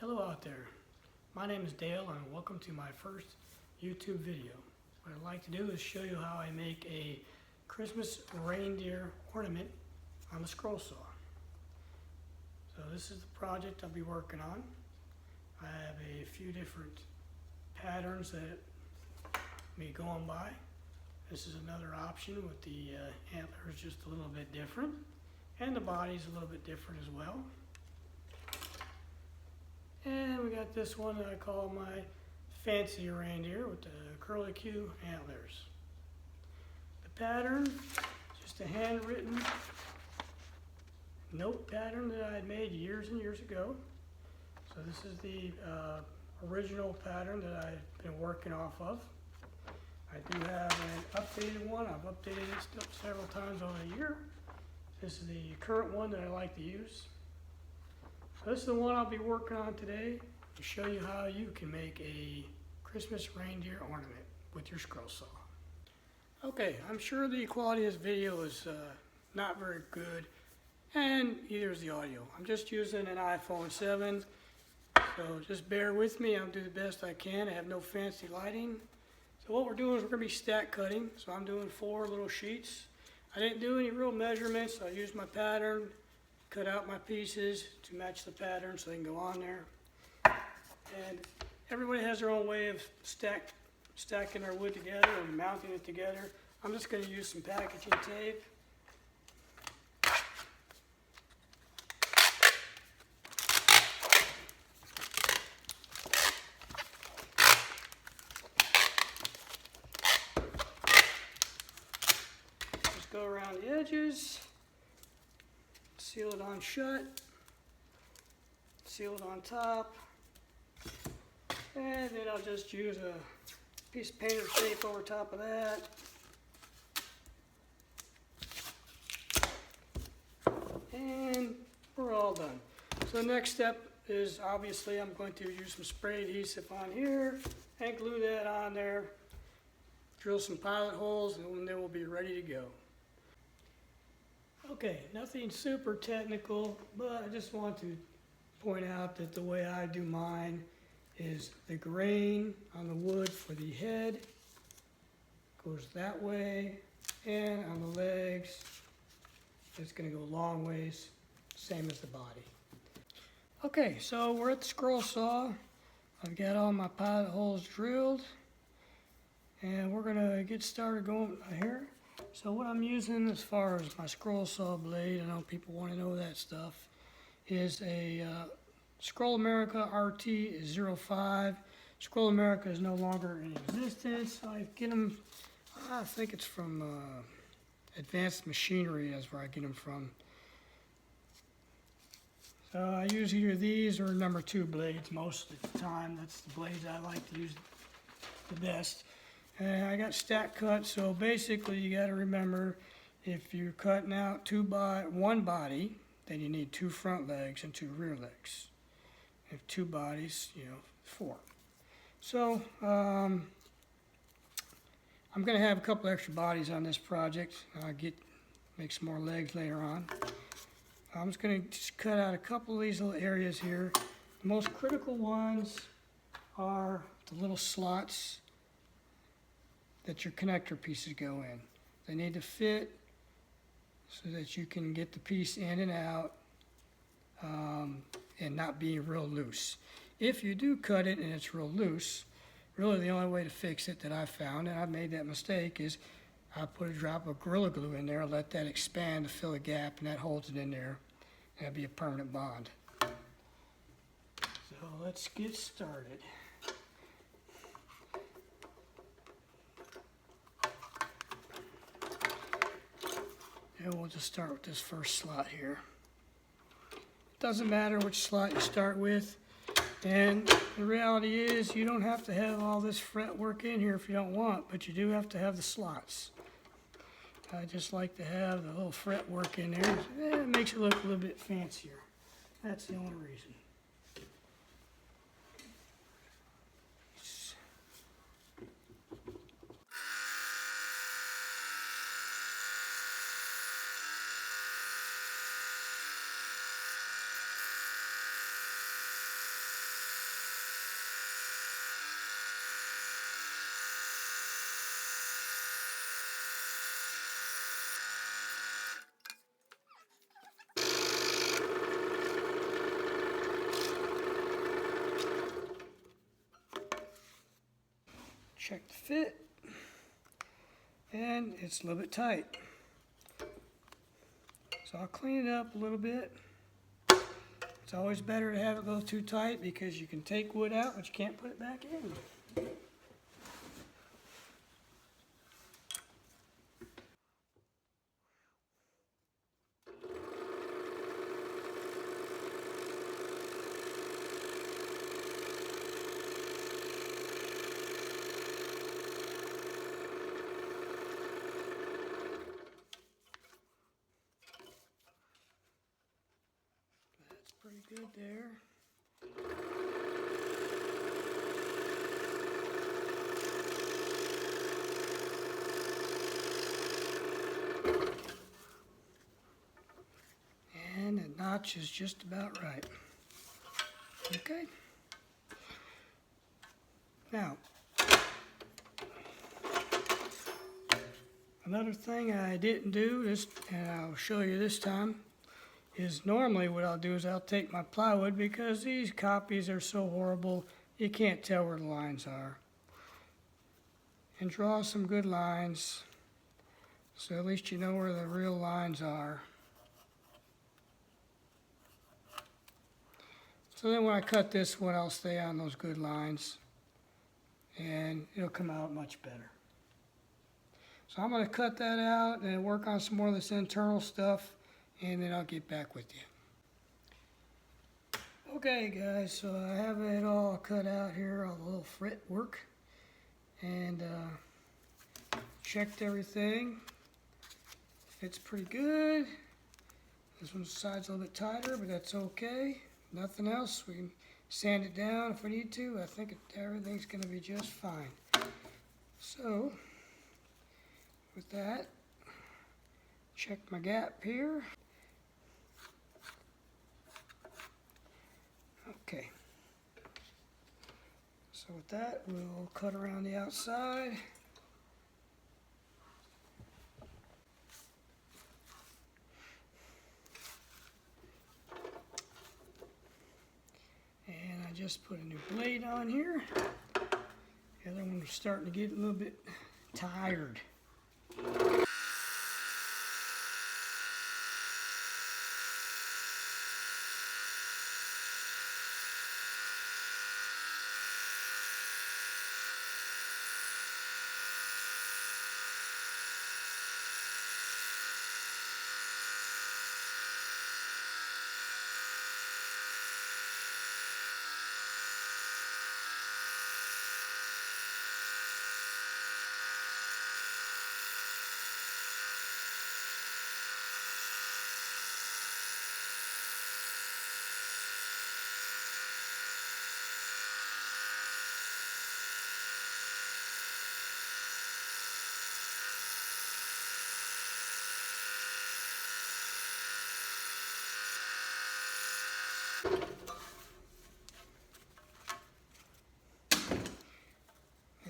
Hello out there. My name is Dale and welcome to my first YouTube video. What I'd like to do is show you how I make a Christmas reindeer ornament on a scroll saw. So this is the project I'll be working on. I have a few different patterns that may go on by. This is another option with the antlers just a little bit different, and the body's a little bit different as well. And we got this one that I call my fancy reindeer with the curlicue antlers. The pattern, just a handwritten note pattern that I had made years and years ago. So this is the original pattern that I've been working off of. I do have an updated one. I've updated it several times over the year. This is the current one that I like to use. So this is the one I'll be working on today to show you how you can make a Christmas reindeer ornament with your scroll saw. Okay, I'm sure the quality of this video is not very good, and either is the audio. I'm just using an iPhone 7, so just bear with me. I'll do the best I can. I have no fancy lighting. So what we're doing is we're going to be stack cutting. So I'm doing 4 little sheets. I didn't do any real measurements. I used my pattern, cut out my pieces to match the pattern so they can go on there. And everybody has their own way of stacking their wood together and mounting it together. I'm just going to use some packaging tape. Just go around the edges. Seal it on shut, seal it on top, and then I'll just use a piece of painter's tape over top of that. And we're all done. So the next step is obviously I'm going to use some spray adhesive on here and glue that on there, drill some pilot holes, and then we'll be ready to go. Okay, nothing super technical, but I just want to point out that the way I do mine is the grain on the wood for the head goes that way, and on the legs it's going to go long ways, same as the body. Okay, so we're at the scroll saw. I've got all my pilot holes drilled, and we're going to get started going here. So what I'm using as far as my scroll saw blade, I know people want to know that stuff, is a Scroll America RT05. Scroll America is no longer in existence. I get them, I think it's from Advanced Machinery, that's where I get them from. So I use either these or number 2 blades most of the time. That's the blades I like to use the best. And I got stack cut, so basically you got to remember, if you're cutting out one body, then you need 2 front legs and 2 rear legs. If 2 bodies, 4. So I'm going to have a couple extra bodies on this project. I'll make some more legs later on. I'm just going to cut out a couple of these little areas here. The most critical ones are the little slots that your connector pieces go in. They need to fit so that you can get the piece in and out and not be real loose. If you do cut it and it's real loose, really the only way to fix it that I've found, and I've made that mistake, is I put a drop of Gorilla Glue in there, let that expand to fill a gap, and that holds it in there. That'll be a permanent bond. So let's get started. And we'll just start with this first slot here. It doesn't matter which slot you start with, and the reality is you don't have to have all this fretwork in here if you don't want, but you do have to have the slots. I just like to have the little fretwork in there. It makes it look a little bit fancier. That's the only reason. check the fit, and it's a little bit tight. So I'll clean it up a little bit. It's always better to have it go too tight because you can take wood out, but you can't put it back in. That's pretty good there. And the notch is just about right. Okay. Now, another thing I didn't do, and I'll show you this time, is normally what I'll do is I'll take my plywood, because these copies are so horrible, you can't tell where the lines are, and draw some good lines, so at least you know where the real lines are. So then when I cut this one, I'll stay on those good lines, and it'll come out much better. So I'm going to cut that out and work on some more of this internal stuff, and then I'll get back with you. Okay guys, so I have it all cut out here, all the little fretwork, and checked everything. Fits pretty good. This one's side's a little bit tighter, but that's okay. Nothing else. We can sand it down if we need to. I think everything's going to be just fine. So, with that, check my gap here. Okay. So with that, we'll cut around the outside. And I just put a new blade on here. The other one was starting to get a little bit tired.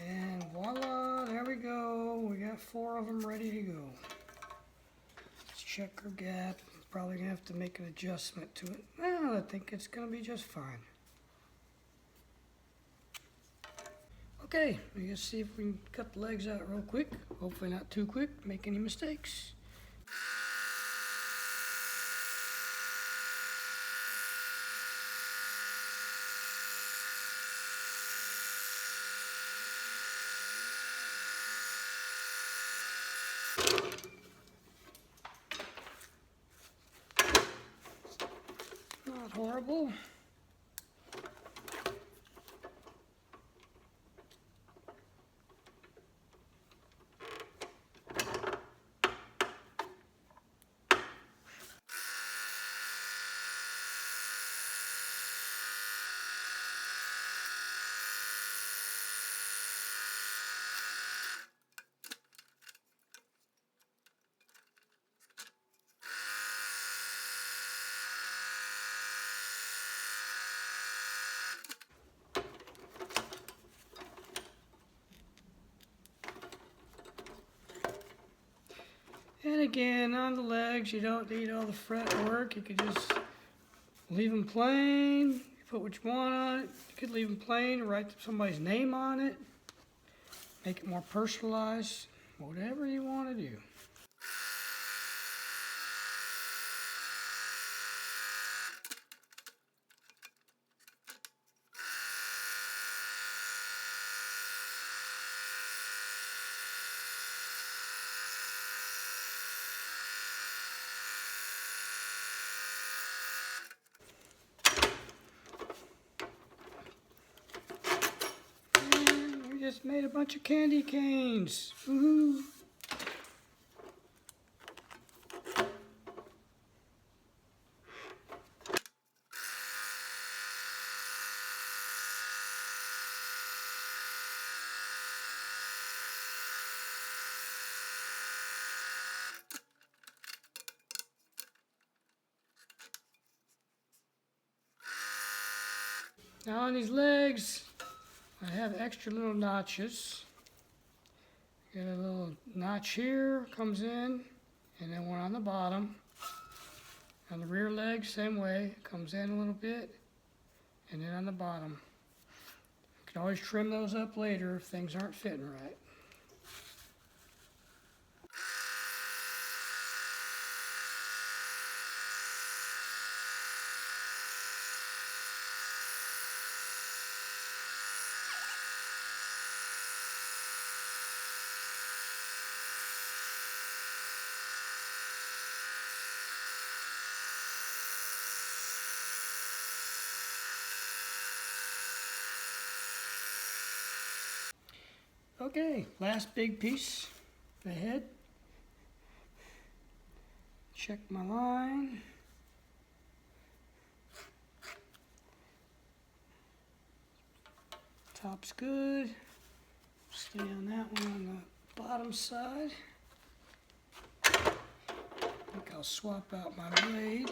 And voila, there we go. We got 4 of them ready to go. Let's check our gap. Probably gonna have to make an adjustment to it. Well, I think it's gonna be just fine. Okay, let's see if we can cut the legs out real quick. Hopefully not too quick, make any mistakes. Not horrible. And again, on the legs, you don't need all the fretwork. You could just leave them plain. You put what you want on it. You could leave them plain, write somebody's name on it. make it more personalized, whatever you want to do. And we just made a bunch of candy canes. Woohoo! Now on these legs, I have extra little notches. Got a little notch here, comes in, and then one on the bottom. On the rear leg, same way, comes in a little bit, and then on the bottom. You can always trim those up later if things aren't fitting right. Okay, last big piece, the head. Check my line. Top's good. Stay on that one on the bottom side. I think I'll swap out my blade.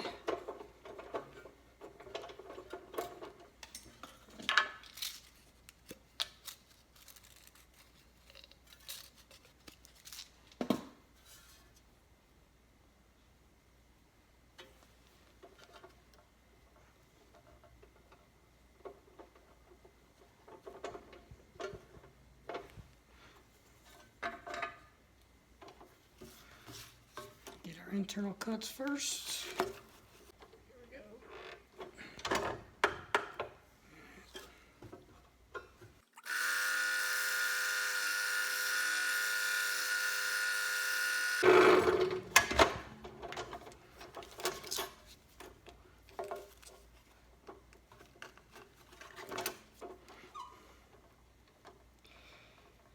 Internal cuts first. Here we go.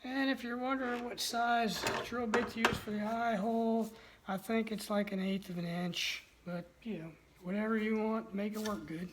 And if you're wondering what size drill bit to use for the eye hole, I think it's like 1/8 of an inch, but you know, whatever you want, make it work good.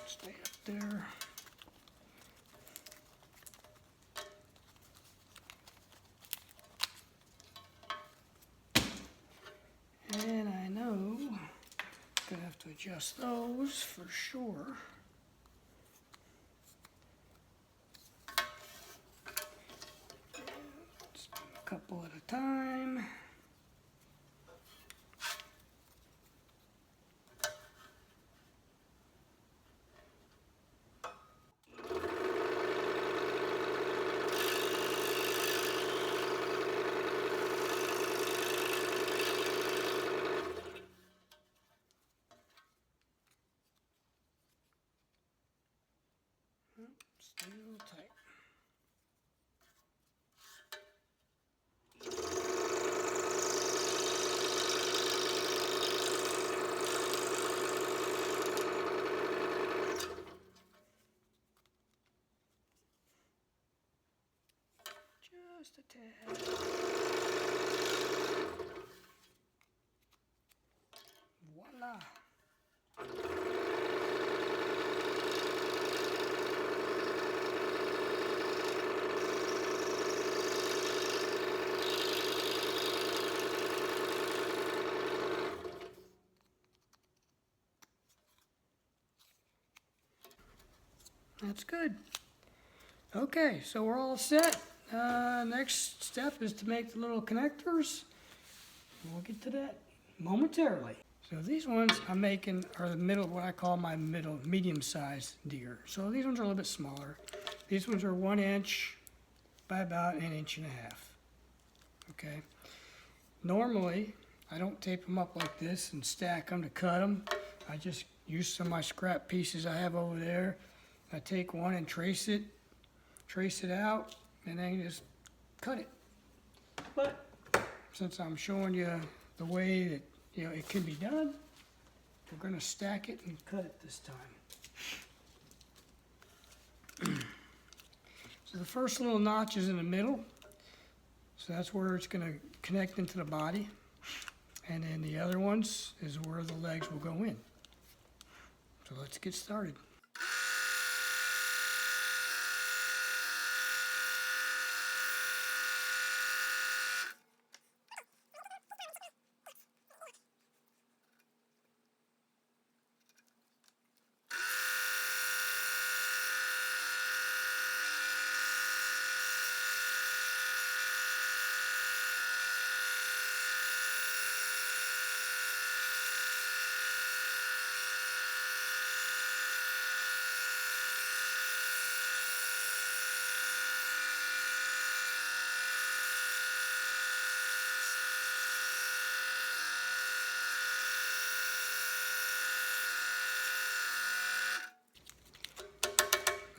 Stay up there. And I know I'm gonna have to adjust those for sure. couple at a time. Still tight. Just a tad. Voila. That's good. Okay, so we're all set. Next step is to make the little connectors. We'll get to that momentarily. So these ones I'm making are the middle, what I call my medium-sized deer. So these ones are a little bit smaller. These ones are 1 inch by about 1.5 inches. Okay. Normally, I don't tape them up like this and stack them to cut them. I just use some of my scrap pieces I have over there. I take one and trace it out, and then just cut it. But since I'm showing you the way that it can be done, we're going to stack it and cut it this time. So the first little notch is in the middle, so that's where it's going to connect into the body, and then the other ones is where the legs will go in. So let's get started.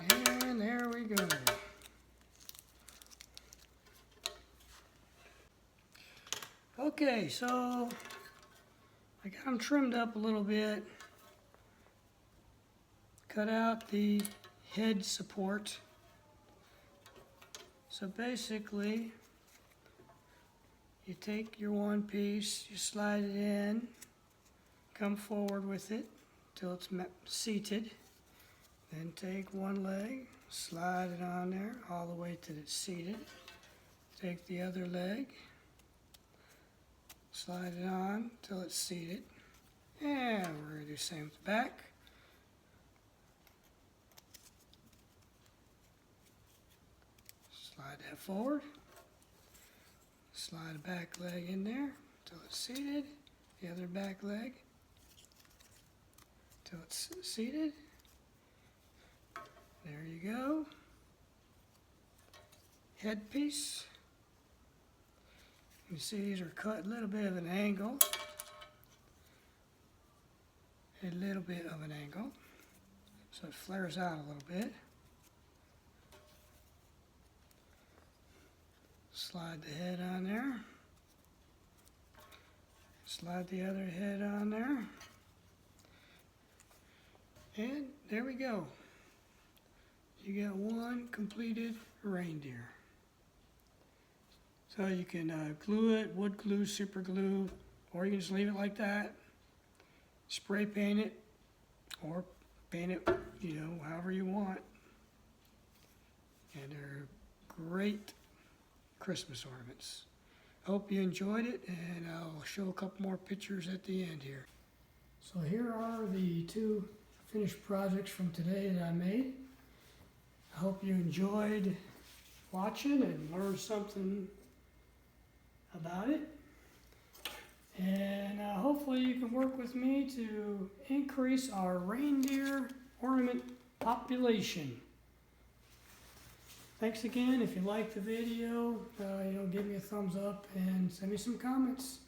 And there we go. Okay, so I got them trimmed up a little bit. Cut out the head support. So basically, you take your one piece, you slide it in, come forward with it till it's seated. Then take one leg, slide it on there all the way till it's seated. Take the other leg, slide it on till it's seated. And we're going to do the same with the back. Slide that forward. Slide the back leg in there till it's seated. The other back leg till it's seated. There you go. Headpiece. You see these are cut a little bit of an angle. A little bit of an angle. So it flares out a little bit. Slide the head on there. Slide the other head on there. And there we go. You got one completed reindeer. So you can glue it, wood glue, super glue, or you can just leave it like that. Spray paint it, or paint it, however you want. And they're great Christmas ornaments. Hope you enjoyed it, and I'll show a couple more pictures at the end here. So here are the two finished projects from today that I made. I hope you enjoyed watching and learned something about it. And hopefully you can work with me to increase our reindeer ornament population. Thanks again. If you liked the video, give me a thumbs up and send me some comments.